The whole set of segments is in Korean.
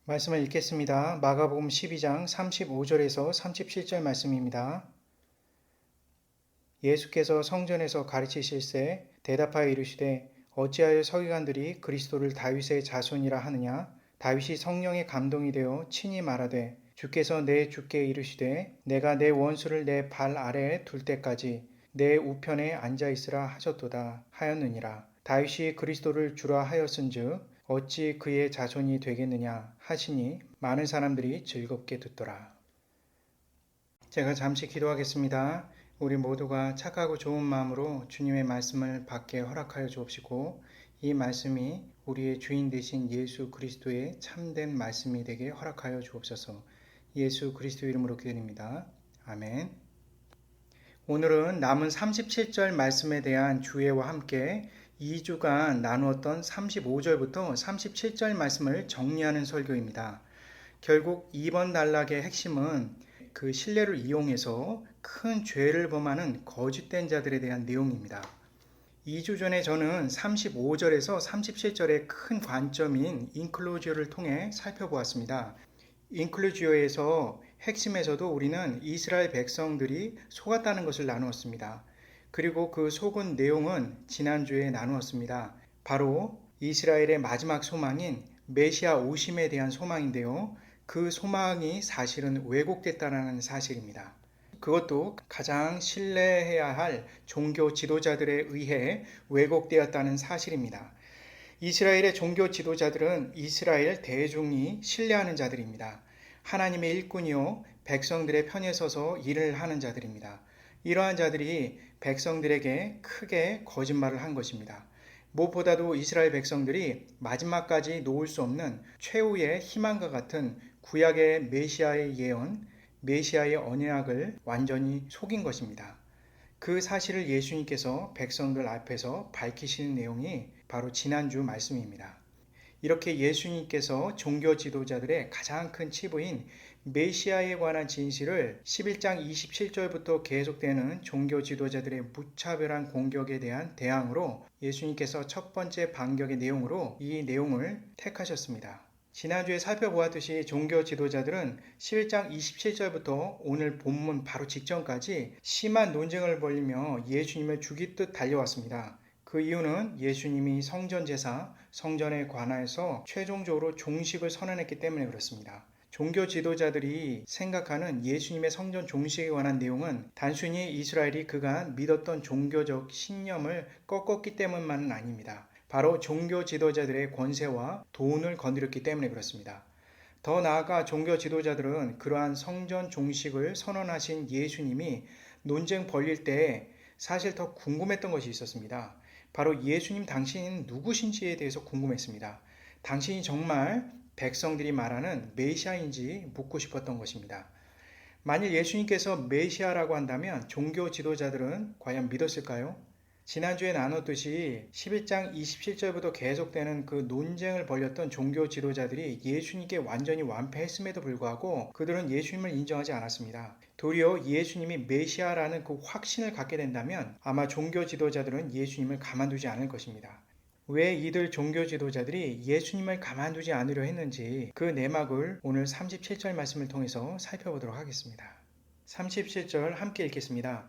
말씀을 읽겠습니다. 마가복음 12장 35절에서 37절 말씀입니다. 예수께서 성전에서 가르치실새 대답하여 이르시되 어찌하여 서기관들이 그리스도를 다윗의 자손이라 하느냐? 다윗이 성령에 감동이 되어 친히 말하되 주께서 내 주께 이르시되 내가 내 원수를 내 발 아래에 둘 때까지 내 우편에 앉아 있으라 하셨도다 하였느니라. 다윗이 그리스도를 주라 하였은즉 어찌 그의 자손이 되겠느냐 하시니 많은 사람들이 즐겁게 듣더라. 제가 잠시 기도하겠습니다. 우리 모두가 착하고 좋은 마음으로 주님의 말씀을 받게 허락하여 주옵시고 이 말씀이 우리의 주인 되신 예수 그리스도의 참된 말씀이 되게 허락하여 주옵소서. 예수 그리스도 이름으로 기도드립니다. 아멘. 오늘은 남은 37절 말씀에 대한 주예와 함께 2주간 나누었던 35절부터 37절 말씀을 정리하는 설교입니다. 결국 이번 단락의 핵심은 그 신뢰를 이용해서 큰 죄를 범하는 거짓된 자들에 대한 내용입니다. 2주 전에 저는 35절에서 37절의 큰 관점인 인클루지오를 통해 살펴보았습니다. 인클루지오에서 핵심에서도 우리는 이스라엘 백성들이 속았다는 것을 나누었습니다. 그리고 그 속은 내용은 지난주에 나누었습니다. 바로 이스라엘의 마지막 소망인 메시아 오심에 대한 소망인데요. 그 소망이 사실은 왜곡됐다는 사실입니다. 그것도 가장 신뢰해야 할 종교 지도자들에 의해 왜곡되었다는 사실입니다. 이스라엘의 종교 지도자들은 이스라엘 대중이 신뢰하는 자들입니다. 하나님의 일꾼이요 백성들의 편에 서서 일을 하는 자들입니다. 이러한 자들이 백성들에게 크게 거짓말을 한 것입니다. 무엇보다도 이스라엘 백성들이 마지막까지 놓을 수 없는 최후의 희망과 같은 구약의 메시아의 예언, 메시아의 언약을 완전히 속인 것입니다. 그 사실을 예수님께서 백성들 앞에서 밝히시는 내용이 바로 지난주 말씀입니다. 이렇게 예수님께서 종교 지도자들의 가장 큰 치부인 메시아에 관한 진실을 11장 27절부터 계속되는 종교 지도자들의 무차별한 공격에 대한 대항으로 예수님께서 첫 번째 반격의 내용으로 이 내용을 택하셨습니다. 지난주에 살펴보았듯이 종교 지도자들은 11장 27절부터 오늘 본문 바로 직전까지 심한 논쟁을 벌이며 예수님을 죽이듯 달려왔습니다. 그 이유는 예수님이 성전제사, 성전에 관하여서 최종적으로 종식을 선언했기 때문에 그렇습니다. 종교 지도자들이 생각하는 예수님의 성전 종식에 관한 내용은 단순히 이스라엘이 그간 믿었던 종교적 신념을 꺾었기 때문만은 아닙니다. 바로 종교 지도자들의 권세와 돈을 건드렸기 때문에 그렇습니다. 더 나아가 종교 지도자들은 그러한 성전 종식을 선언하신 예수님이 논쟁 벌릴 때 사실 더 궁금했던 것이 있었습니다. 바로 예수님 당신은 누구신지에 대해서 궁금했습니다. 당신이 정말 백성들이 말하는 메시아인지 묻고 싶었던 것입니다. 만일 예수님께서 메시아라고 한다면 종교 지도자들은 과연 믿었을까요? 지난주에 나눴듯이 11장 27절부터 계속되는 그 논쟁을 벌였던 종교 지도자들이 예수님께 완전히 완패했음에도 불구하고 그들은 예수님을 인정하지 않았습니다. 도리어 예수님이 메시아라는 그 확신을 갖게 된다면 아마 종교 지도자들은 예수님을 가만두지 않을 것입니다. 왜 이들 종교 지도자들이 예수님을 가만두지 않으려 했는지 그 내막을 오늘 37절 말씀을 통해서 살펴보도록 하겠습니다. 37절 함께 읽겠습니다.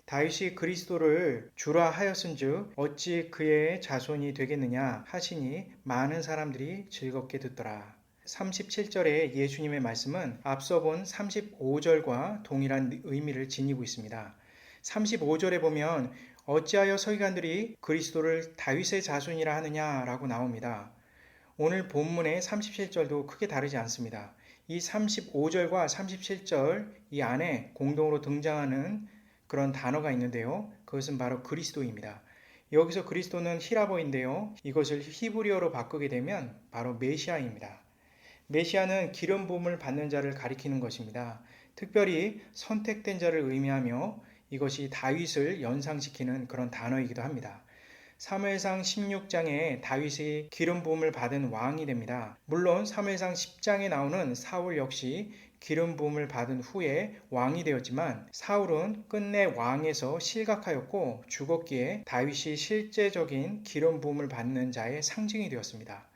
다윗이 그리스도를 주라 하였은즉 어찌 그의 자손이 되겠느냐 하시니 많은 사람들이 즐겁게 듣더라. 37절의 예수님의 말씀은 앞서 본 35절과 동일한 의미를 지니고 있습니다. 35절에 보면 어찌하여 서기관들이 그리스도를 다윗의 자손이라 하느냐라고 나옵니다. 오늘 본문의 37절도 크게 다르지 않습니다. 이 35절과 37절 이 안에 공동으로 등장하는 그런 단어가 있는데요. 그것은 바로 그리스도입니다. 여기서 그리스도는 히라보인데요. 이것을 히브리어로 바꾸게 되면 바로 메시아입니다. 메시아는 기름 부음을 받는 자를 가리키는 것입니다. 특별히 선택된 자를 의미하며 이것이 다윗을 연상시키는 그런 단어이기도 합니다. 사무엘상 16장에 다윗이 기름 부음을 받은 왕이 됩니다. 물론 사무엘상 10장에 나오는 사울 역시 기름 부음을 받은 후에 왕이 되었지만 사울은 끝내 왕에서 실각하였고 죽었기에 다윗이 실제적인 기름 부음을 받는 자의 상징이 되었습니다.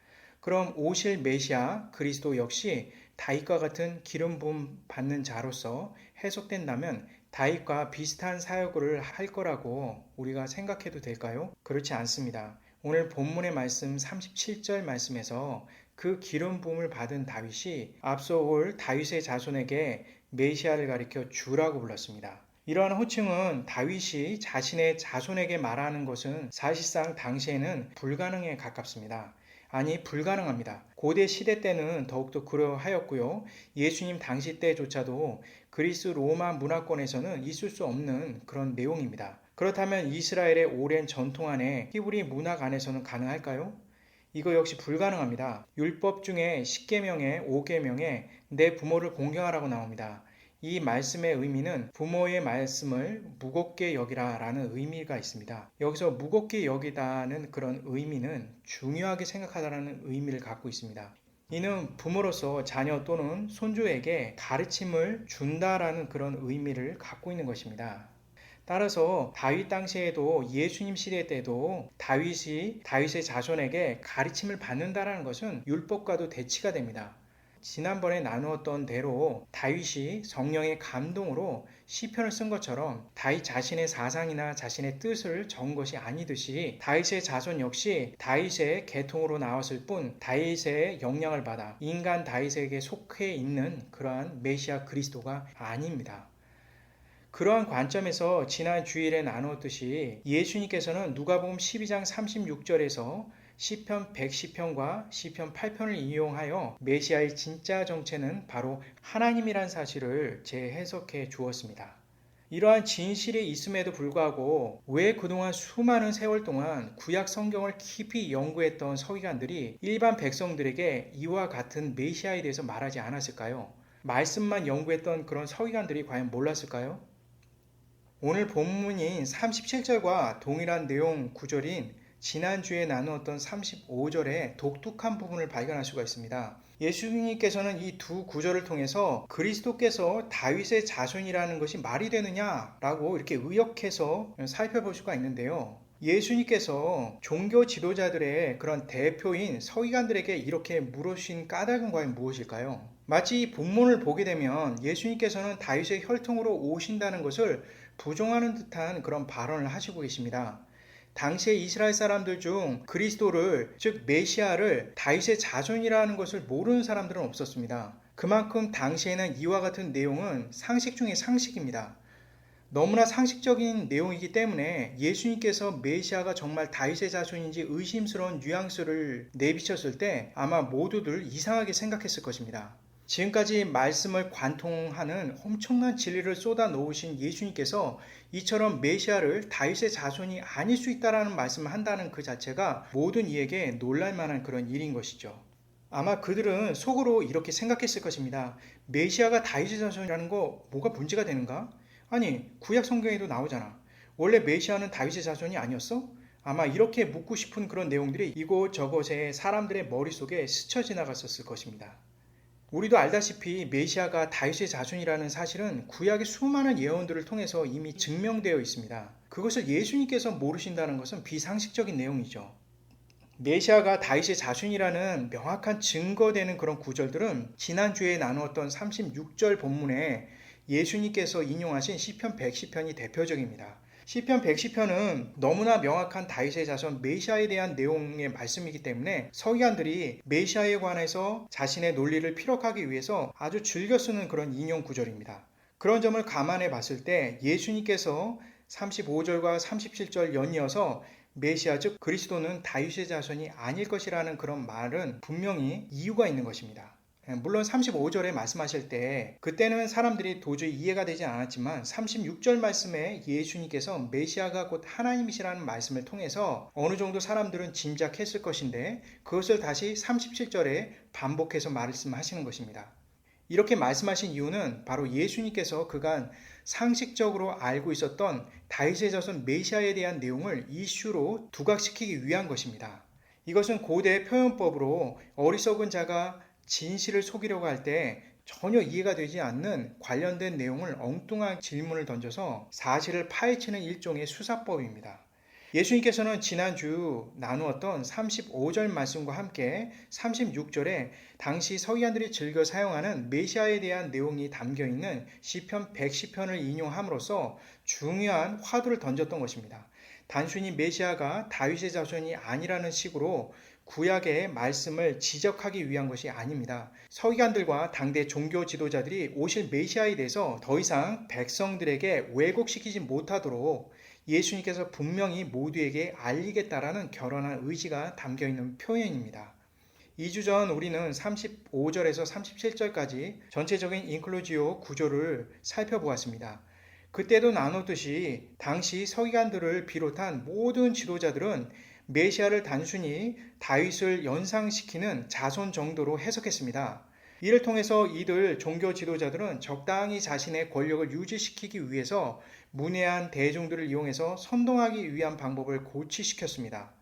그럼 오실 메시아 그리스도 역시 다윗과 같은 기름 부음 받는 자로서 해석된다면 다윗과 비슷한 사역을 할 거라고 우리가 생각해도 될까요? 그렇지 않습니다. 오늘 본문의 말씀 37절 말씀에서 그 기름 부음을 받은 다윗이 앞서 올 다윗의 자손에게 메시아를 가리켜 주라고 불렀습니다. 이러한 호칭은 다윗이 자신의 자손에게 말하는 것은 사실상 당시에는 불가능에 가깝습니다. 아니, 불가능합니다. 고대 시대 때는 더욱더 그러하였고요. 예수님 당시 때조차도 그리스 로마 문화권에서는 있을 수 없는 그런 내용입니다. 그렇다면 이스라엘의 오랜 전통 안에 히브리 문학 안에서는 가능할까요? 이거 역시 불가능합니다. 율법 중에 10계명에 5계명에 내 부모를 공경하라고 나옵니다. 이 말씀의 의미는 부모의 말씀을 무겁게 여기라 라는 의미가 있습니다. 여기서 무겁게 여기다는 그런 의미는 중요하게 생각하다라는 의미를 갖고 있습니다. 이는 부모로서 자녀 또는 손주에게 가르침을 준다라는 그런 의미를 갖고 있는 것입니다. 따라서 다윗 당시에도 예수님 시대 때도 다윗이 다윗의 자손에게 가르침을 받는다라는 것은 율법과도 대치가 됩니다. 지난번에 나누었던 대로 다윗이 성령의 감동으로 시편을 쓴 것처럼 다윗 자신의 사상이나 자신의 뜻을 적은 것이 아니듯이 다윗의 자손 역시 다윗의 계통으로 나왔을 뿐 다윗의 영향을 받아 인간 다윗에게 속해 있는 그러한 메시아 그리스도가 아닙니다. 그러한 관점에서 지난 주일에 나누었듯이 예수님께서는 누가복음 12장 36절에서 시편 110편과 시편 8편을 이용하여 메시아의 진짜 정체는 바로 하나님이란 사실을 재해석해 주었습니다. 이러한 진실이 있음에도 불구하고 왜 그동안 수많은 세월 동안 구약 성경을 깊이 연구했던 서기관들이 일반 백성들에게 이와 같은 메시아에 대해서 말하지 않았을까요? 말씀만 연구했던 그런 서기관들이 과연 몰랐을까요? 오늘 본문인 37절과 동일한 내용 구절인 지난주에 나누었던 35절의 독특한 부분을 발견할 수가 있습니다. 예수님께서는 이 두 구절을 통해서 그리스도께서 다윗의 자손이라는 것이 말이 되느냐라고 이렇게 의역해서 살펴볼 수가 있는데요. 예수님께서 종교 지도자들의 그런 대표인 서기관들에게 이렇게 물으신 까닭은 과연 무엇일까요? 마치 이 본문을 보게 되면 예수님께서는 다윗의 혈통으로 오신다는 것을 부정하는 듯한 그런 발언을 하시고 계십니다. 당시에 이스라엘 사람들 중 그리스도를, 즉 메시아를 다윗의 자손이라는 것을 모르는 사람들은 없었습니다. 그만큼 당시에는 이와 같은 내용은 상식 중의 상식입니다. 너무나 상식적인 내용이기 때문에 예수님께서 메시아가 정말 다윗의 자손인지 의심스러운 뉘앙스를 내비쳤을 때 아마 모두들 이상하게 생각했을 것입니다. 지금까지 말씀을 관통하는 엄청난 진리를 쏟아 놓으신 예수님께서 이처럼 메시아를 다윗의 자손이 아닐 수 있다라는 말씀을 한다는 그 자체가 모든 이에게 놀랄만한 그런 일인 것이죠. 아마 그들은 속으로 이렇게 생각했을 것입니다. 메시아가 다윗의 자손이라는 거 뭐가 문제가 되는가? 아니, 구약 성경에도 나오잖아. 원래 메시아는 다윗의 자손이 아니었어? 아마 이렇게 묻고 싶은 그런 내용들이 이곳저곳에 사람들의 머릿속에 스쳐 지나갔었을 것입니다. 우리도 알다시피 메시아가 다윗의 자손이라는 사실은 구약의 수많은 예언들을 통해서 이미 증명되어 있습니다. 그것을 예수님께서 모르신다는 것은 비상식적인 내용이죠. 메시아가 다윗의 자손이라는 명확한 증거되는 그런 구절들은 지난주에 나누었던 36절 본문에 예수님께서 인용하신 시편 110편이 대표적입니다. 시편 110편은 너무나 명확한 다윗의 자손 메시아에 대한 내용의 말씀이기 때문에 서기관들이 메시아에 관해서 자신의 논리를 피력하기 위해서 아주 즐겨 쓰는 그런 인용 구절입니다. 그런 점을 감안해 봤을 때 예수님께서 35절과 37절 연이어서 메시아 즉 그리스도는 다윗의 자손이 아닐 것이라는 그런 말은 분명히 이유가 있는 것입니다. 물론 35절에 말씀하실 때 그때는 사람들이 도저히 이해가 되지 않았지만 36절 말씀에 예수님께서 메시아가 곧 하나님이시라는 말씀을 통해서 어느 정도 사람들은 짐작했을 것인데 그것을 다시 37절에 반복해서 말씀하시는 것입니다. 이렇게 말씀하신 이유는 바로 예수님께서 그간 상식적으로 알고 있었던 다윗의 자손 메시아에 대한 내용을 이슈로 두각시키기 위한 것입니다. 이것은 고대 표현법으로 어리석은 자가 진실을 속이려고 할 때 전혀 이해가 되지 않는 관련된 내용을 엉뚱한 질문을 던져서 사실을 파헤치는 일종의 수사법입니다. 예수님께서는 지난주 나누었던 35절 말씀과 함께 36절에 당시 서기관들이 즐겨 사용하는 메시아에 대한 내용이 담겨 있는 시편 110편을 인용함으로써 중요한 화두를 던졌던 것입니다. 단순히 메시아가 다윗의 자손이 아니라는 식으로 구약의 말씀을 지적하기 위한 것이 아닙니다. 서기관들과 당대 종교 지도자들이 오실 메시아에 대해서 더 이상 백성들에게 왜곡시키지 못하도록 예수님께서 분명히 모두에게 알리겠다라는 결연한 의지가 담겨 있는 표현입니다. 2주 전 우리는 35절에서 37절까지 전체적인 인클루지오 구조를 살펴보았습니다. 그때도 나눴듯이 당시 서기관들을 비롯한 모든 지도자들은 메시아를 단순히 다윗을 연상시키는 자손 정도로 해석했습니다. 이를 통해서 이들 종교 지도자들은 적당히 자신의 권력을 유지시키기 위해서 문외한 대중들을 이용해서 선동하기 위한 방법을 고취시켰습니다.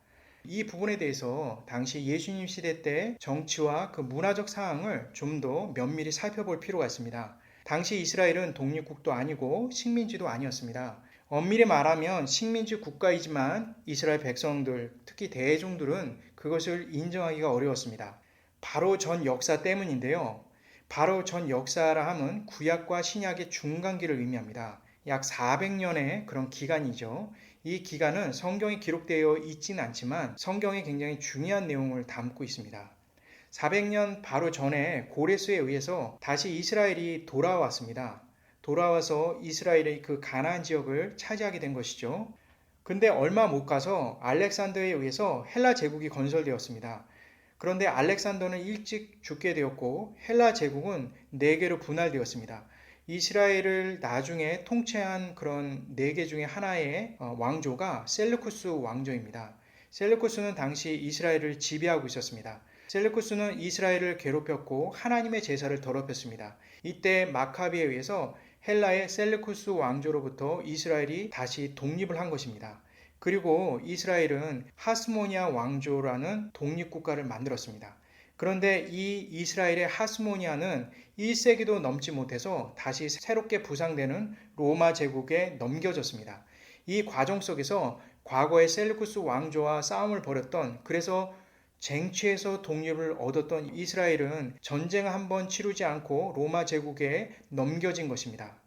이 부분에 대해서 당시 예수님 시대 때 정치와 그 문화적 상황을 좀 더 면밀히 살펴볼 필요가 있습니다. 당시 이스라엘은 독립국도 아니고 식민지도 아니었습니다. 엄밀히 말하면 식민지 국가이지만 이스라엘 백성들, 특히 대중들은 그것을 인정하기가 어려웠습니다. 바로 전 역사 때문인데요. 바로 전 역사라 함은 구약과 신약의 중간기를 의미합니다. 약 400년의 그런 기간이죠. 이 기간은 성경에 기록되어 있지는 않지만 성경에 굉장히 중요한 내용을 담고 있습니다. 400년 바로 전에 고레스에 의해서 다시 이스라엘이 돌아왔습니다. 돌아와서 이스라엘의 그 가나안 지역을 차지하게 된 것이죠. 근데 얼마 못 가서 알렉산더에 의해서 헬라 제국이 건설되었습니다. 그런데 알렉산더는 일찍 죽게 되었고 헬라 제국은 4개로 분할되었습니다. 이스라엘을 나중에 통치한 그런 4개 중에 하나의 왕조가 셀루쿠스 왕조입니다. 셀루쿠스는 당시 이스라엘을 지배하고 있었습니다. 셀루쿠스는 이스라엘을 괴롭혔고 하나님의 제사를 더럽혔습니다. 이때 마카비에 의해서 헬라의 셀루쿠스 왕조로부터 이스라엘이 다시 독립을 한 것입니다. 그리고 이스라엘은 하스모니아 왕조라는 독립국가를 만들었습니다. 그런데 이 이스라엘의 하스모니아는 1세기도 넘지 못해서 다시 새롭게 부상되는 로마 제국에 넘겨졌습니다. 이 과정 속에서 과거의 셀루쿠스 왕조와 싸움을 벌였던, 그래서 쟁취해서 독립을 얻었던 이스라엘은 전쟁 한 번 치르지 않고 로마 제국에 넘겨진 것입니다.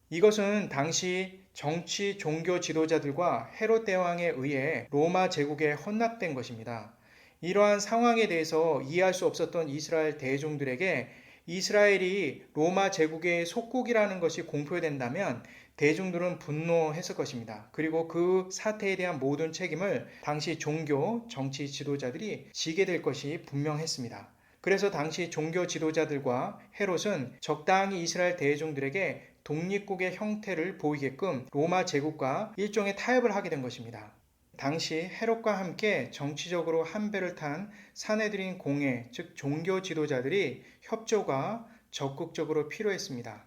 이것은 당시 정치 종교 지도자들과 헤롯 대왕에 의해 로마 제국에 헌납된 것입니다. 이러한 상황에 대해서 이해할 수 없었던 이스라엘 대중들에게 이스라엘이 로마 제국의 속국이라는 것이 공표된다면 대중들은 분노했을 것입니다. 그리고 그 사태에 대한 모든 책임을 당시 종교, 정치 지도자들이 지게 될 것이 분명했습니다. 그래서 당시 종교 지도자들과 헤롯은 적당히 이스라엘 대중들에게 독립국의 형태를 보이게끔 로마 제국과 일종의 타협을 하게 된 것입니다. 당시 헤롯과 함께 정치적으로 한 배를 탄 사내들인 공회, 즉 종교 지도자들이 협조가 적극적으로 필요했습니다.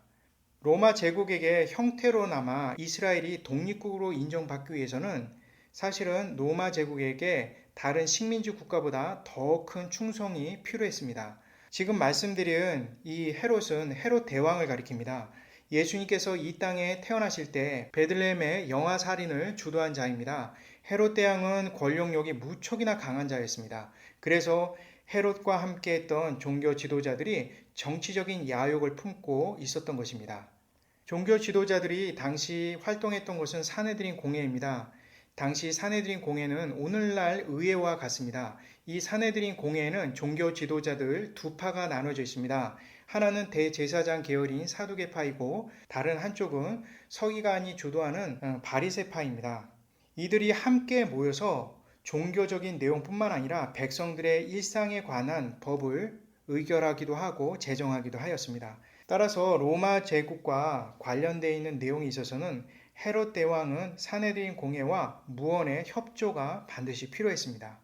로마 제국에게 형태로나마 이스라엘이 독립국으로 인정받기 위해서는 사실은 로마 제국에게 다른 식민지 국가보다 더 큰 충성이 필요했습니다. 지금 말씀드린 이 헤롯은 헤롯 대왕을 가리킵니다. 예수님께서 이 땅에 태어나실 때 베들레헴의 영아 살인을 주도한 자입니다. 헤롯 대왕은 권력력이 무척이나 강한 자였습니다. 그래서 헤롯과 함께했던 종교 지도자들이 정치적인 야욕을 품고 있었던 것입니다. 종교 지도자들이 당시 활동했던 것은 사내들인 공회입니다. 당시 사내들인 공회는 오늘날 의회와 같습니다. 이 사내들인 공회에는 종교 지도자들 두 파가 나눠져 있습니다. 하나는 대제사장 계열인 사두개파이고 다른 한쪽은 서기관이 주도하는 바리새파입니다. 이들이 함께 모여서 종교적인 내용뿐만 아니라 백성들의 일상에 관한 법을 의결하기도 하고 제정하기도 하였습니다. 따라서 로마 제국과 관련되어 있는 내용에 있어서는 헤롯 대왕은 사내들인 공회와 무언의 협조가 반드시 필요했습니다.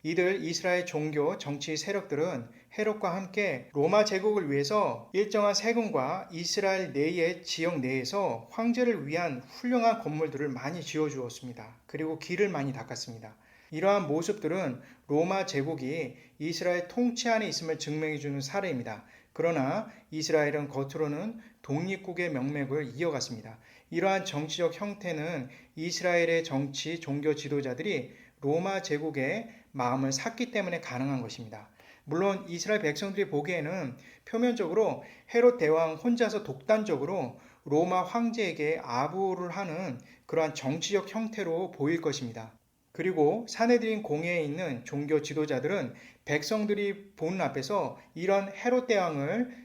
이들 이스라엘 종교 정치 세력들은 헤롯과 함께 로마 제국을 위해서 일정한 세금과 이스라엘 내의 지역 내에서 황제를 위한 훌륭한 건물들을 많이 지어주었습니다. 그리고 길을 많이 닦았습니다. 이러한 모습들은 로마 제국이 이스라엘 통치 안에 있음을 증명해주는 사례입니다. 그러나 이스라엘은 겉으로는 독립국의 명맥을 이어갔습니다. 이러한 정치적 형태는 이스라엘의 정치, 종교 지도자들이 로마 제국의 마음을 샀기 때문에 가능한 것입니다. 물론 이스라엘 백성들이 보기에는 표면적으로 헤롯 대왕 혼자서 독단적으로 로마 황제에게 아부를 하는 그러한 정치적 형태로 보일 것입니다. 그리고 사내들인 공회에 있는 종교 지도자들은 백성들이 보는 앞에서 이런 헤롯 대왕을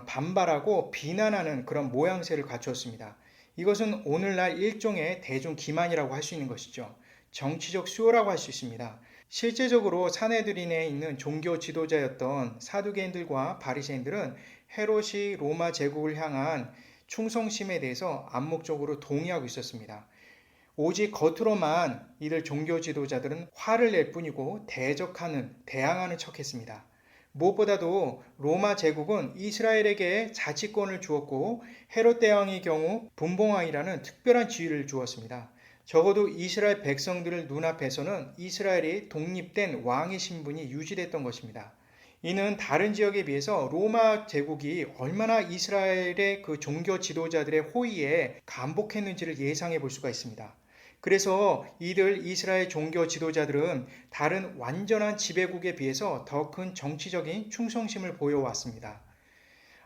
반발하고 비난하는 그런 모양새를 갖추었습니다. 이것은 오늘날 일종의 대중 기만이라고 할 수 있는 것이죠. 정치적 수요라고 할 수 있습니다. 실제적으로 사내들인에 있는 종교 지도자였던 사두개인들과 바리새인들은 헤롯이 로마 제국을 향한 충성심에 대해서 암묵적으로 동의하고 있었습니다. 오직 겉으로만 이들 종교 지도자들은 화를 낼 뿐이고 대항하는 척했습니다. 무엇보다도 로마 제국은 이스라엘에게 자치권을 주었고 헤롯 대왕의 경우 분봉왕이라는 특별한 지위를 주었습니다. 적어도 이스라엘 백성들을 눈앞에서는 이스라엘이 독립된 왕의 신분이 유지됐던 것입니다. 이는 다른 지역에 비해서 로마 제국이 얼마나 이스라엘의 그 종교 지도자들의 호의에 감복했는지를 예상해 볼 수가 있습니다. 그래서 이들 이스라엘 종교 지도자들은 다른 완전한 지배국에 비해서 더 큰 정치적인 충성심을 보여왔습니다.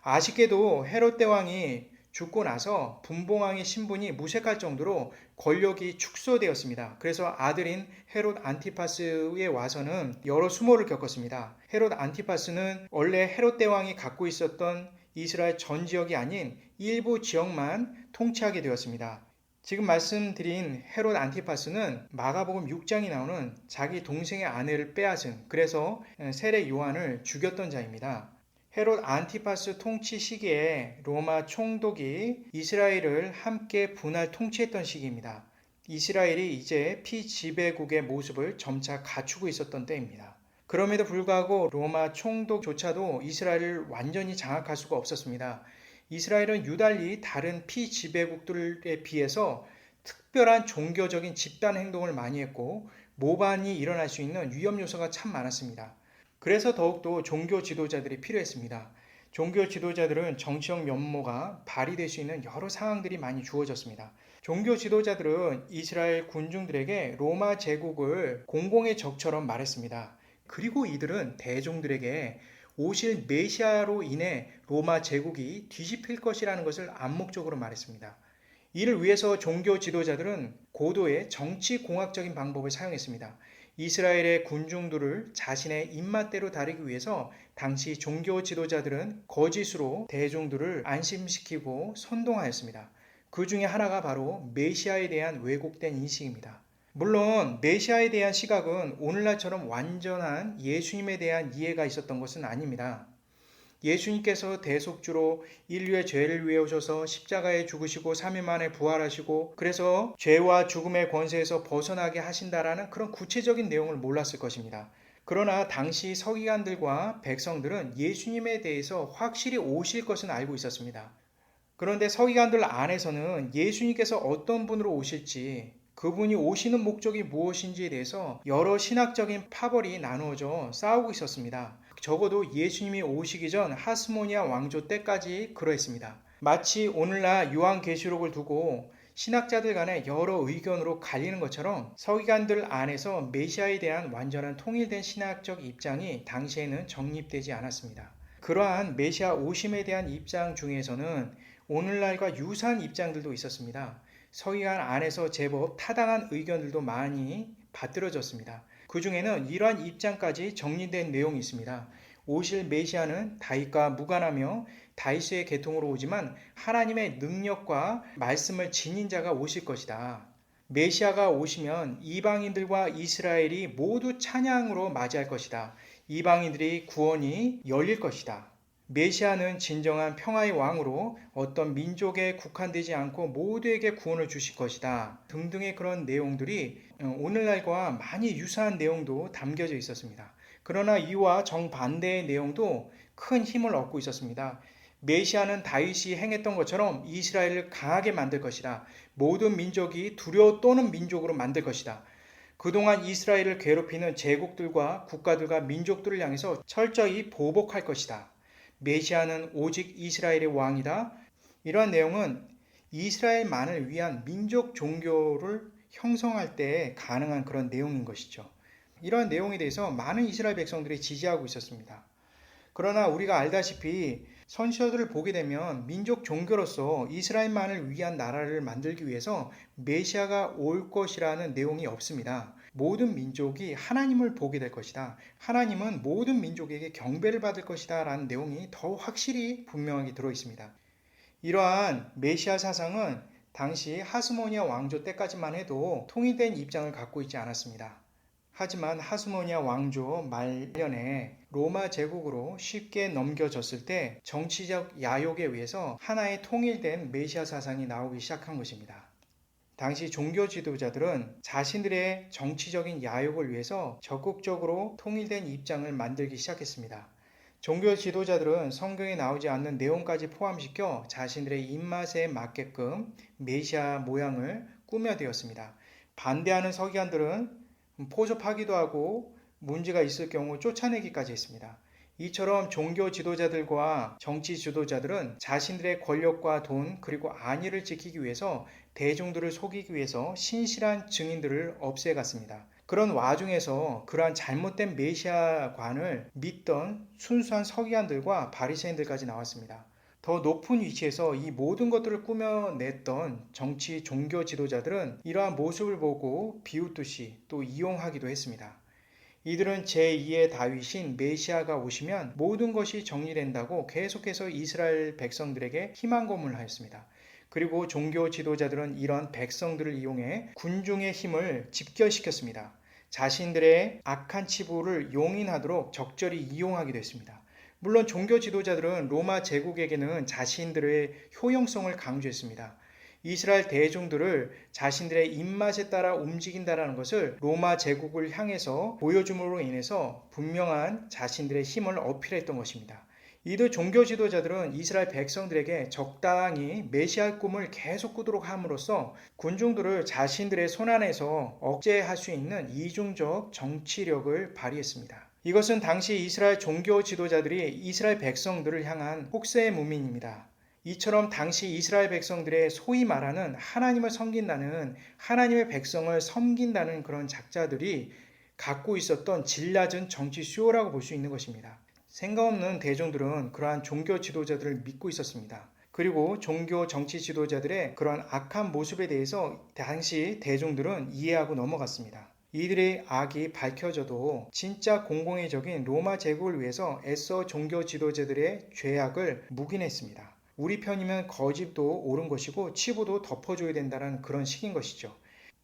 아쉽게도 헤롯 대왕이 죽고 나서 분봉왕의 신분이 무색할 정도로 권력이 축소되었습니다. 그래서 아들인 헤롯 안티파스에 와서는 여러 수모를 겪었습니다. 헤롯 안티파스는 원래 헤롯 대왕이 갖고 있었던 이스라엘 전 지역이 아닌 일부 지역만 통치하게 되었습니다. 지금 말씀드린 헤롯 안티파스는 마가복음 6장이 나오는 자기 동생의 아내를 빼앗은, 그래서 세례 요한을 죽였던 자입니다. 헤롯 안티파스 통치 시기에 로마 총독이 이스라엘을 함께 분할 통치했던 시기입니다. 이스라엘이 이제 피지배국의 모습을 점차 갖추고 있었던 때입니다. 그럼에도 불구하고 로마 총독조차도 이스라엘을 완전히 장악할 수가 없었습니다. 이스라엘은 유달리 다른 피지배국들에 비해서 특별한 종교적인 집단 행동을 많이 했고 모반이 일어날 수 있는 위험 요소가 참 많았습니다. 그래서 더욱더 종교 지도자들이 필요했습니다. 종교 지도자들은 정치적 면모가 발휘될 수 있는 여러 상황들이 많이 주어졌습니다. 종교 지도자들은 이스라엘 군중들에게 로마 제국을 공공의 적처럼 말했습니다. 그리고 이들은 대종들에게 오실 메시아로 인해 로마 제국이 뒤집힐 것이라는 것을 암묵적으로 말했습니다. 이를 위해서 종교 지도자들은 고도의 정치공학적인 방법을 사용했습니다. 이스라엘의 군중들을 자신의 입맛대로 다루기 위해서 당시 종교 지도자들은 거짓으로 대중들을 안심시키고 선동하였습니다. 그 중에 하나가 바로 메시아에 대한 왜곡된 인식입니다. 물론 메시아에 대한 시각은 오늘날처럼 완전한 예수님에 대한 이해가 있었던 것은 아닙니다. 예수님께서 대속주로 인류의 죄를 위해 오셔서 십자가에 죽으시고 3일 만에 부활하시고 그래서 죄와 죽음의 권세에서 벗어나게 하신다라는 그런 구체적인 내용을 몰랐을 것입니다. 그러나 당시 서기관들과 백성들은 예수님에 대해서 확실히 오실 것은 알고 있었습니다. 그런데 서기관들 안에서는 예수님께서 어떤 분으로 오실지, 그분이 오시는 목적이 무엇인지에 대해서 여러 신학적인 파벌이 나누어져 싸우고 있었습니다. 적어도 예수님이 오시기 전 하스모니아 왕조 때까지 그러했습니다. 마치 오늘날 요한계시록을 두고 신학자들 간에 여러 의견으로 갈리는 것처럼 서기관들 안에서 메시아에 대한 완전한 통일된 신학적 입장이 당시에는 정립되지 않았습니다. 그러한 메시아 오심에 대한 입장 중에서는 오늘날과 유사한 입장들도 있었습니다. 서기관 안에서 제법 타당한 의견들도 많이 받들어졌습니다. 그 중에는 이러한 입장까지 정리된 내용이 있습니다. 오실 메시아는 다윗과 무관하며 다윗의 계통으로 오지만 하나님의 능력과 말씀을 지닌 자가 오실 것이다. 메시아가 오시면 이방인들과 이스라엘이 모두 찬양으로 맞이할 것이다. 이방인들이 구원이 열릴 것이다. 메시아는 진정한 평화의 왕으로 어떤 민족에 국한되지 않고 모두에게 구원을 주실 것이다. 등등의 그런 내용들이 오늘날과 많이 유사한 내용도 담겨져 있었습니다. 그러나 이와 정반대의 내용도 큰 힘을 얻고 있었습니다. 메시아는 다윗이 행했던 것처럼 이스라엘을 강하게 만들 것이다. 모든 민족이 두려워 떠는 민족으로 만들 것이다. 그동안 이스라엘을 괴롭히는 제국들과 국가들과 민족들을 향해서 철저히 보복할 것이다. 메시아는 오직 이스라엘의 왕이다. 이러한 내용은 이스라엘만을 위한 민족 종교를 형성할 때 가능한 그런 내용인 것이죠. 이러한 내용에 대해서 많은 이스라엘 백성들이 지지하고 있었습니다. 그러나 우리가 알다시피 선지서들을 보게 되면 민족 종교로서 이스라엘만을 위한 나라를 만들기 위해서 메시아가 올 것이라는 내용이 없습니다. 모든 민족이 하나님을 보게 될 것이다. 하나님은 모든 민족에게 경배를 받을 것이다 라는 내용이 더 확실히 분명하게 들어 있습니다. 이러한 메시아 사상은 당시 하스모니아 왕조 때까지만 해도 통일된 입장을 갖고 있지 않았습니다. 하지만 하스모니아 왕조 말년에 로마 제국으로 쉽게 넘겨졌을 때 정치적 야욕에 의해서 하나의 통일된 메시아 사상이 나오기 시작한 것입니다. 당시 종교 지도자들은 자신들의 정치적인 야욕을 위해서 적극적으로 통일된 입장을 만들기 시작했습니다. 종교 지도자들은 성경에 나오지 않는 내용까지 포함시켜 자신들의 입맛에 맞게끔 메시아 모양을 꾸며대었습니다. 반대하는 서기관들은 포섭하기도 하고 문제가 있을 경우 쫓아내기까지 했습니다. 이처럼 종교 지도자들과 정치 지도자들은 자신들의 권력과 돈 그리고 안위를 지키기 위해서 대중들을 속이기 위해서 신실한 증인들을 없애갔습니다. 그런 와중에서 그러한 잘못된 메시아관을 믿던 순수한 서기관들과 바리새인들까지 나왔습니다. 더 높은 위치에서 이 모든 것들을 꾸며냈던 정치 종교 지도자들은 이러한 모습을 보고 비웃듯이 또 이용하기도 했습니다. 이들은 제2의 다윗인 메시아가 오시면 모든 것이 정리된다고 계속해서 이스라엘 백성들에게 희망 고문을 하였습니다. 그리고 종교 지도자들은 이런 백성들을 이용해 군중의 힘을 집결시켰습니다. 자신들의 악한 치부를 용인하도록 적절히 이용하기도 했습니다. 물론 종교 지도자들은 로마 제국에게는 자신들의 효용성을 강조했습니다. 이스라엘 대중들을 자신들의 입맛에 따라 움직인다는 것을 로마 제국을 향해서 보여줌으로 인해서 분명한 자신들의 힘을 어필했던 것입니다. 이들 종교 지도자들은 이스라엘 백성들에게 적당히 메시아 꿈을 계속 꾸도록 함으로써 군중들을 자신들의 손안에서 억제할 수 있는 이중적 정치력을 발휘했습니다. 이것은 당시 이스라엘 종교 지도자들이 이스라엘 백성들을 향한 혹세의 문민입니다. 이처럼 당시 이스라엘 백성들의 소위 말하는 하나님을 섬긴다는 하나님의 백성을 섬긴다는 그런 작자들이 갖고 있었던 질 낮은 정치 수요라고 볼 수 있는 것입니다. 생각 없는 대중들은 그러한 종교 지도자들을 믿고 있었습니다. 그리고 종교 정치 지도자들의 그러한 악한 모습에 대해서 당시 대중들은 이해하고 넘어갔습니다. 이들의 악이 밝혀져도 진짜 공공의적인 로마 제국을 위해서 애써 종교 지도자들의 죄악을 묵인했습니다. 우리 편이면 거짓도 옳은 것이고 치부도 덮어줘야 된다는 그런 식인 것이죠.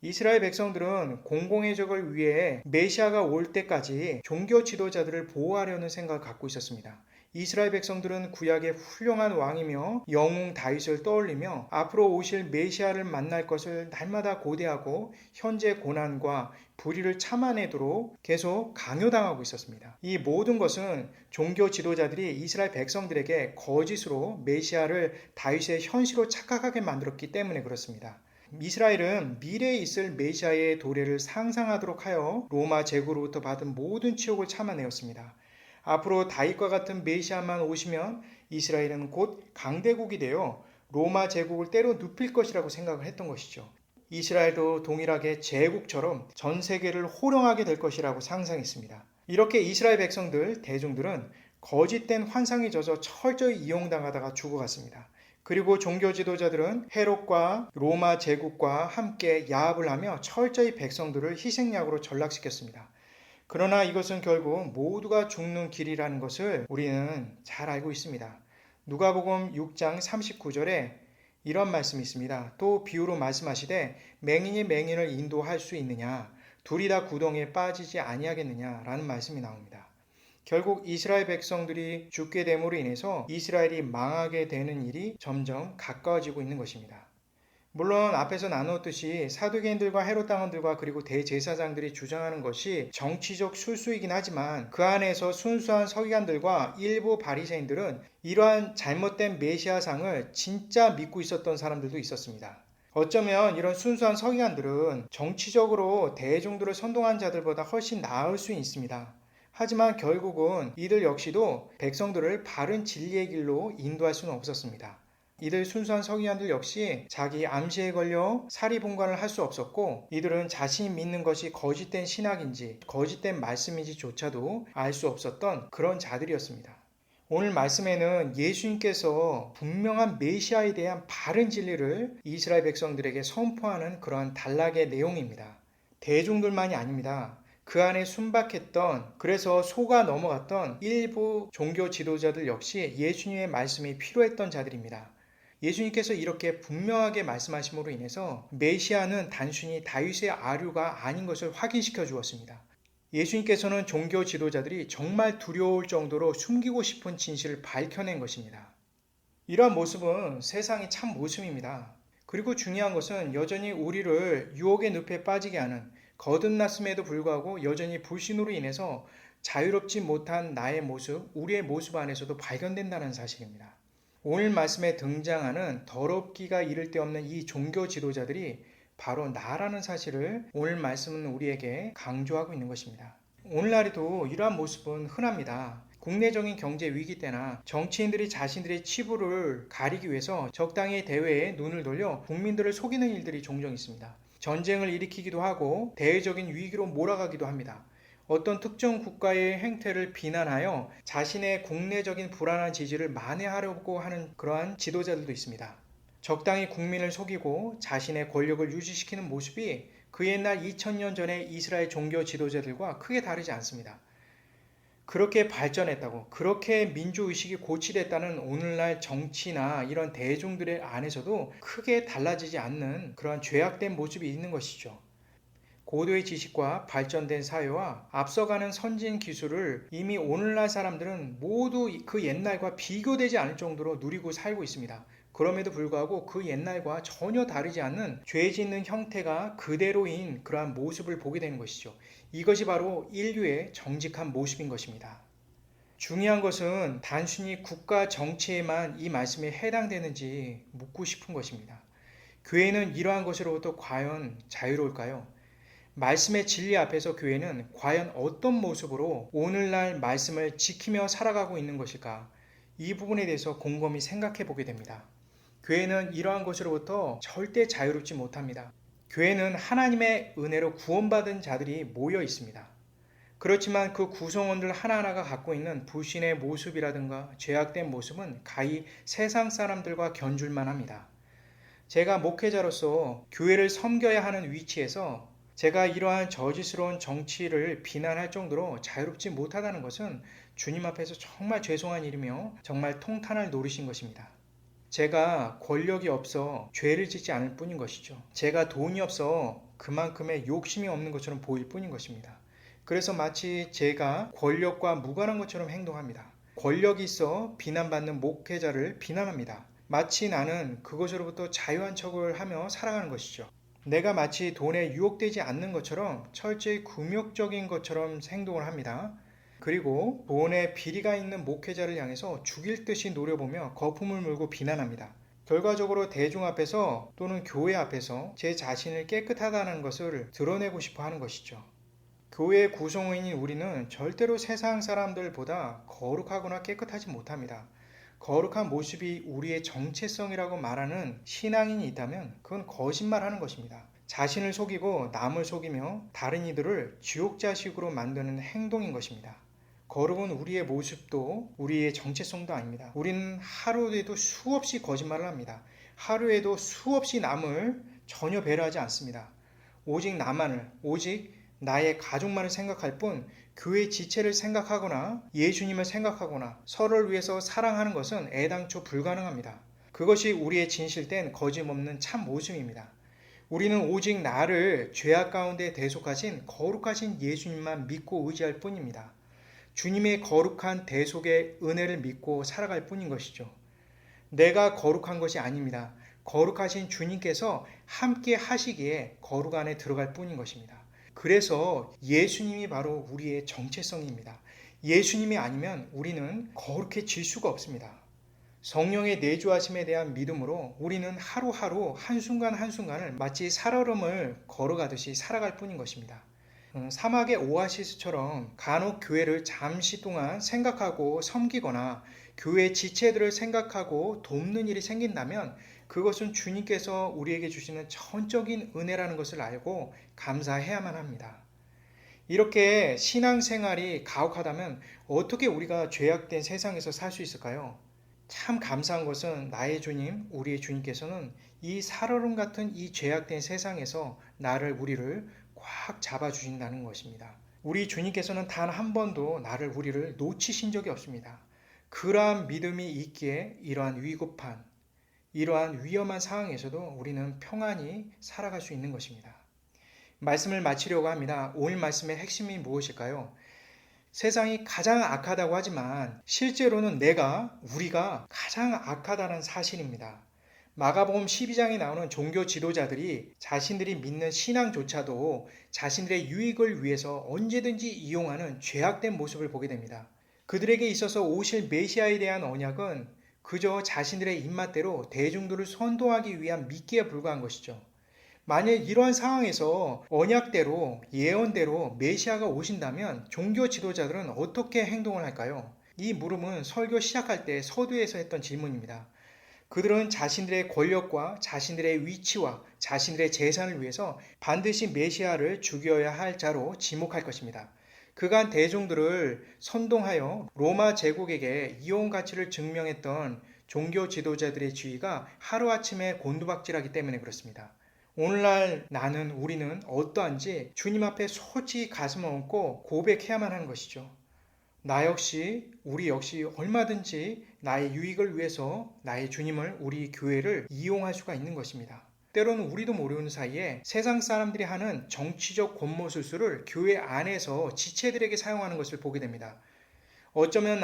이스라엘 백성들은 공공의적을 위해 메시아가 올 때까지 종교 지도자들을 보호하려는 생각을 갖고 있었습니다. 이스라엘 백성들은 구약의 훌륭한 왕이며 영웅 다윗을 떠올리며 앞으로 오실 메시아를 만날 것을 날마다 고대하고 현재 고난과 불의를 참아내도록 계속 강요당하고 있었습니다. 이 모든 것은 종교 지도자들이 이스라엘 백성들에게 거짓으로 메시아를 다윗의 현시로 착각하게 만들었기 때문에 그렇습니다. 이스라엘은 미래에 있을 메시아의 도래를 상상하도록 하여 로마 제국으로부터 받은 모든 치욕을 참아내었습니다. 앞으로 다윗과 같은 메시아만 오시면 이스라엘은 곧 강대국이 되어 로마 제국을 때로 눕힐 것이라고 생각을 했던 것이죠. 이스라엘도 동일하게 제국처럼 전 세계를 호령하게 될 것이라고 상상했습니다. 이렇게 이스라엘 백성들, 대중들은 거짓된 환상에 젖어 철저히 이용당하다가 죽어갔습니다. 그리고 종교 지도자들은 헤롯과 로마 제국과 함께 야합을 하며 철저히 백성들을 희생양으로 전락시켰습니다. 그러나 이것은 결국 모두가 죽는 길이라는 것을 우리는 잘 알고 있습니다. 누가복음 6장 39절에 이런 말씀이 있습니다. 또 비유로 말씀하시되 맹인이 맹인을 인도할 수 있느냐? 둘이 다 구덩이에 빠지지 아니하겠느냐? 라는 말씀이 나옵니다. 결국 이스라엘 백성들이 죽게 됨으로 인해서 이스라엘이 망하게 되는 일이 점점 가까워지고 있는 것입니다. 물론 앞에서 나누었듯이 사두개인들과 헤롯 당원들과 그리고 대제사장들이 주장하는 것이 정치적 술수이긴 하지만 그 안에서 순수한 서기관들과 일부 바리새인들은 이러한 잘못된 메시아상을 진짜 믿고 있었던 사람들도 있었습니다. 어쩌면 이런 순수한 서기관들은 정치적으로 대중들을 선동한 자들보다 훨씬 나을 수 있습니다. 하지만 결국은 이들 역시도 백성들을 바른 진리의 길로 인도할 수는 없었습니다. 이들 순수한 서기관들 역시 자기 암시에 걸려 사리분간을 할 수 없었고, 이들은 자신이 믿는 것이 거짓된 신학인지 거짓된 말씀인지조차도 알 수 없었던 그런 자들이었습니다. 오늘 말씀에는 예수님께서 분명한 메시아에 대한 바른 진리를 이스라엘 백성들에게 선포하는 그러한 단락의 내용입니다. 대중들만이 아닙니다. 그 안에 순박했던, 그래서 속아 넘어갔던 일부 종교 지도자들 역시 예수님의 말씀이 필요했던 자들입니다. 예수님께서 이렇게 분명하게 말씀하심으로 인해서 메시아는 단순히 다윗의 아류가 아닌 것을 확인시켜 주었습니다. 예수님께서는 종교 지도자들이 정말 두려울 정도로 숨기고 싶은 진실을 밝혀낸 것입니다. 이러한 모습은 세상의 참 모습입니다. 그리고 중요한 것은 여전히 우리를 유혹의 늪에 빠지게 하는, 거듭났음에도 불구하고 여전히 불신으로 인해서 자유롭지 못한 나의 모습, 우리의 모습 안에서도 발견된다는 사실입니다. 오늘 말씀에 등장하는 더럽기가 이를 데 없는 이 종교 지도자들이 바로 나라는 사실을 오늘 말씀은 우리에게 강조하고 있는 것입니다. 오늘날에도 이러한 모습은 흔합니다. 국내적인 경제 위기 때나 정치인들이 자신들의 치부를 가리기 위해서 적당히 대외에 눈을 돌려 국민들을 속이는 일들이 종종 있습니다. 전쟁을 일으키기도 하고 대외적인 위기로 몰아가기도 합니다. 어떤 특정 국가의 행태를 비난하여 자신의 국내적인 불안한 지지를 만회하려고 하는 그러한 지도자들도 있습니다. 적당히 국민을 속이고 자신의 권력을 유지시키는 모습이 그 옛날 2000년 전의 이스라엘 종교 지도자들과 크게 다르지 않습니다. 그렇게 발전했다고, 그렇게 민주의식이 고취됐다는 오늘날 정치나 이런 대중들의 안에서도 크게 달라지지 않는 그러한 죄악된 모습이 있는 것이죠. 고도의 지식과 발전된 사회와 앞서가는 선진 기술을 이미 오늘날 사람들은 모두 그 옛날과 비교되지 않을 정도로 누리고 살고 있습니다. 그럼에도 불구하고 그 옛날과 전혀 다르지 않는 죄 짓는 형태가 그대로인 그러한 모습을 보게 되는 것이죠. 이것이 바로 인류의 정직한 모습인 것입니다. 중요한 것은 단순히 국가 정치에만 이 말씀이 해당되는지 묻고 싶은 것입니다. 교회는 이러한 것으로부터 과연 자유로울까요? 말씀의 진리 앞에서 교회는 과연 어떤 모습으로 오늘날 말씀을 지키며 살아가고 있는 것일까? 이 부분에 대해서 곰곰이 생각해 보게 됩니다. 교회는 이러한 것으로부터 절대 자유롭지 못합니다. 교회는 하나님의 은혜로 구원받은 자들이 모여 있습니다. 그렇지만 그 구성원들 하나하나가 갖고 있는 불신의 모습이라든가 죄악된 모습은 가히 세상 사람들과 견줄만 합니다. 제가 목회자로서 교회를 섬겨야 하는 위치에서 제가 이러한 저지스러운 정치를 비난할 정도로 자유롭지 못하다는 것은 주님 앞에서 정말 죄송한 일이며 정말 통탄을 노리신 것입니다. 제가 권력이 없어 죄를 짓지 않을 뿐인 것이죠. 제가 돈이 없어 그만큼의 욕심이 없는 것처럼 보일 뿐인 것입니다. 그래서 마치 제가 권력과 무관한 것처럼 행동합니다. 권력이 있어 비난받는 목회자를 비난합니다. 마치 나는 그것으로부터 자유한 척을 하며 살아가는 것이죠. 내가 마치 돈에 유혹되지 않는 것처럼 철저히 굴욕적인 것처럼 행동을 합니다. 그리고 돈에 비리가 있는 목회자를 향해서 죽일 듯이 노려보며 거품을 물고 비난합니다. 결과적으로 대중 앞에서 또는 교회 앞에서 제 자신을 깨끗하다는 것을 드러내고 싶어 하는 것이죠. 교회의 구성원인 우리는 절대로 세상 사람들보다 거룩하거나 깨끗하지 못합니다. 거룩한 모습이 우리의 정체성이라고 말하는 신앙인이 있다면 그건 거짓말하는 것입니다. 자신을 속이고 남을 속이며 다른 이들을 지옥자식으로 만드는 행동인 것입니다. 거룩은 우리의 모습도 우리의 정체성도 아닙니다. 우리는 하루에도 수없이 거짓말을 합니다. 하루에도 수없이 남을 전혀 배려하지 않습니다. 오직 나만을, 오직 나의 가족만을 생각할 뿐 교회 지체를 생각하거나 예수님을 생각하거나 서로를 위해서 사랑하는 것은 애당초 불가능합니다. 그것이 우리의 진실된 거짓없는 참 모습입니다. 우리는 오직 나를 죄악 가운데 대속하신 거룩하신 예수님만 믿고 의지할 뿐입니다. 주님의 거룩한 대속의 은혜를 믿고 살아갈 뿐인 것이죠. 내가 거룩한 것이 아닙니다. 거룩하신 주님께서 함께 하시기에 거룩 안에 들어갈 뿐인 것입니다. 그래서 예수님이 바로 우리의 정체성입니다. 예수님이 아니면 우리는 거룩해질 수가 없습니다. 성령의 내주하심에 대한 믿음으로 우리는 하루하루 한순간 한순간을 마치 살얼음을 걸어가듯이 살아갈 뿐인 것입니다. 사막의 오아시스처럼 간혹 교회를 잠시 동안 생각하고 섬기거나 교회 지체들을 생각하고 돕는 일이 생긴다면 그것은 주님께서 우리에게 주시는 전적인 은혜라는 것을 알고 감사해야만 합니다. 이렇게 신앙생활이 가혹하다면 어떻게 우리가 죄악된 세상에서 살 수 있을까요? 참 감사한 것은 나의 주님, 우리의 주님께서는 이 살얼음 같은 이 죄악된 세상에서 우리를 꽉 잡아주신다는 것입니다. 우리 주님께서는 단 한 번도 우리를 놓치신 적이 없습니다. 그러한 믿음이 있기에 이러한 위급한, 이러한 위험한 상황에서도 우리는 평안히 살아갈 수 있는 것입니다. 말씀을 마치려고 합니다. 오늘 말씀의 핵심이 무엇일까요? 세상이 가장 악하다고 하지만 실제로는 우리가 가장 악하다는 사실입니다. 마가복음 12장에 나오는 종교 지도자들이 자신들이 믿는 신앙조차도 자신들의 유익을 위해서 언제든지 이용하는 죄악된 모습을 보게 됩니다. 그들에게 있어서 오실 메시아에 대한 언약은 그저 자신들의 입맛대로 대중들을 선동하기 위한 미끼에 불과한 것이죠. 만약 이러한 상황에서 언약대로 예언대로 메시아가 오신다면 종교 지도자들은 어떻게 행동을 할까요? 이 물음은 설교 시작할 때 서두에서 했던 질문입니다. 그들은 자신들의 권력과 자신들의 위치와 자신들의 재산을 위해서 반드시 메시아를 죽여야 할 자로 지목할 것입니다. 그간 대중들을 선동하여 로마 제국에게 이용 가치를 증명했던 종교 지도자들의 지위가 하루아침에 곤두박질하기 때문에 그렇습니다. 오늘날 우리는 어떠한지 주님 앞에 솔직히 가슴을 얹고 고백해야만 하는 것이죠. 우리 역시 얼마든지 나의 유익을 위해서 나의 주님을, 우리 교회를 이용할 수가 있는 것입니다. 때로는 우리도 모르는 사이에 세상 사람들이 하는 정치적 권모술수를 교회 안에서 지체들에게 사용하는 것을 보게 됩니다. 어쩌면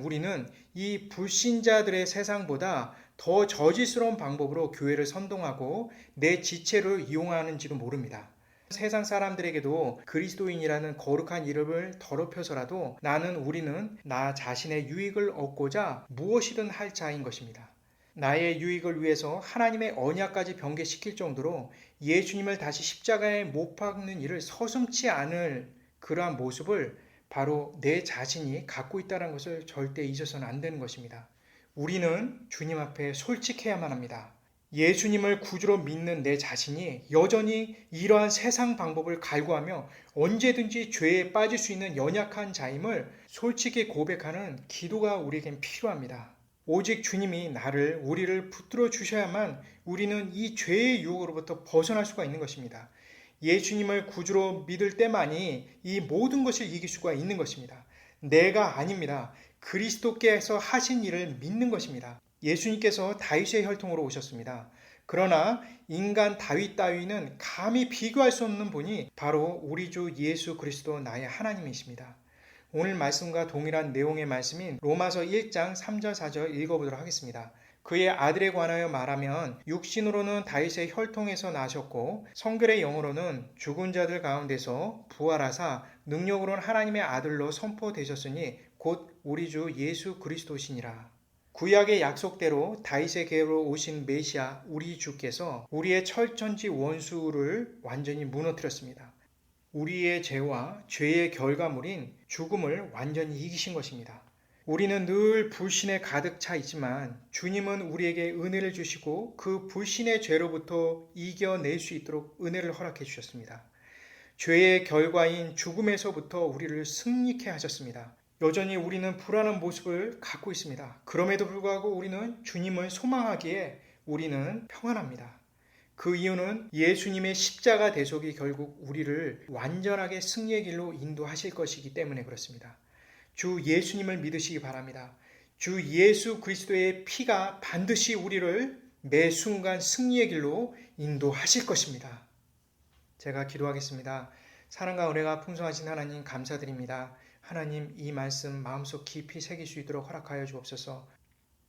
우리는 이 불신자들의 세상보다 더 저질스러운 방법으로 교회를 선동하고 내 지체를 이용하는지도 모릅니다. 세상 사람들에게도 그리스도인이라는 거룩한 이름을 더럽혀서라도 우리는 나 자신의 유익을 얻고자 무엇이든 할 자인 것입니다. 나의 유익을 위해서 하나님의 언약까지 변개시킬 정도로 예수님을 다시 십자가에 못 박는 일을 서슴지 않을 그러한 모습을 바로 내 자신이 갖고 있다는 것을 절대 잊어서는 안 되는 것입니다. 우리는 주님 앞에 솔직해야만 합니다. 예수님을 구주로 믿는 내 자신이 여전히 이러한 세상 방법을 갈구하며 언제든지 죄에 빠질 수 있는 연약한 자임을 솔직히 고백하는 기도가 우리에겐 필요합니다. 오직 주님이 우리를 붙들어 주셔야만 우리는 이 죄의 유혹으로부터 벗어날 수가 있는 것입니다. 예수님을 구주로 믿을 때만이 이 모든 것을 이길 수가 있는 것입니다. 내가 아닙니다. 그리스도께서 하신 일을 믿는 것입니다. 예수님께서 다윗의 혈통으로 오셨습니다. 그러나 인간 다윗 따위는 감히 비교할 수 없는 분이 바로 우리 주 예수 그리스도 나의 하나님이십니다. 오늘 말씀과 동일한 내용의 말씀인 로마서 1장 3절 4절 읽어보도록 하겠습니다. 그의 아들에 관하여 말하면 육신으로는 다윗의 혈통에서 나셨고 성결의 영으로는 죽은 자들 가운데서 부활하사 능력으로는 하나님의 아들로 선포되셨으니 곧 우리 주 예수 그리스도시니라. 구약의 약속대로 다윗의 계로 오신 메시아 우리 주께서 우리의 철천지 원수를 완전히 무너뜨렸습니다. 우리의 죄와 죄의 결과물인 죽음을 완전히 이기신 것입니다. 우리는 늘 불신에 가득 차 있지만 주님은 우리에게 은혜를 주시고 그 불신의 죄로부터 이겨낼 수 있도록 은혜를 허락해 주셨습니다. 죄의 결과인 죽음에서부터 우리를 승리케 하셨습니다. 여전히 우리는 불안한 모습을 갖고 있습니다. 그럼에도 불구하고 우리는 주님을 소망하기에 우리는 평안합니다. 그 이유는 예수님의 십자가 대속이 결국 우리를 완전하게 승리의 길로 인도하실 것이기 때문에 그렇습니다. 주 예수님을 믿으시기 바랍니다. 주 예수 그리스도의 피가 반드시 우리를 매 순간 승리의 길로 인도하실 것입니다. 제가 기도하겠습니다. 사랑과 은혜가 풍성하신 하나님 감사드립니다. 하나님 이 말씀 마음속 깊이 새길 수 있도록 허락하여 주옵소서.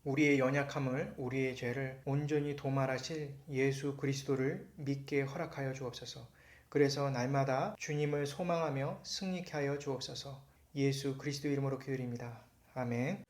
우리의 연약함을 우리의 죄를 온전히 도말하실 예수 그리스도를 믿게 허락하여 주옵소서. 그래서 날마다 주님을 소망하며 승리케 하여 주옵소서. 예수 그리스도 이름으로 기도드립니다. 아멘.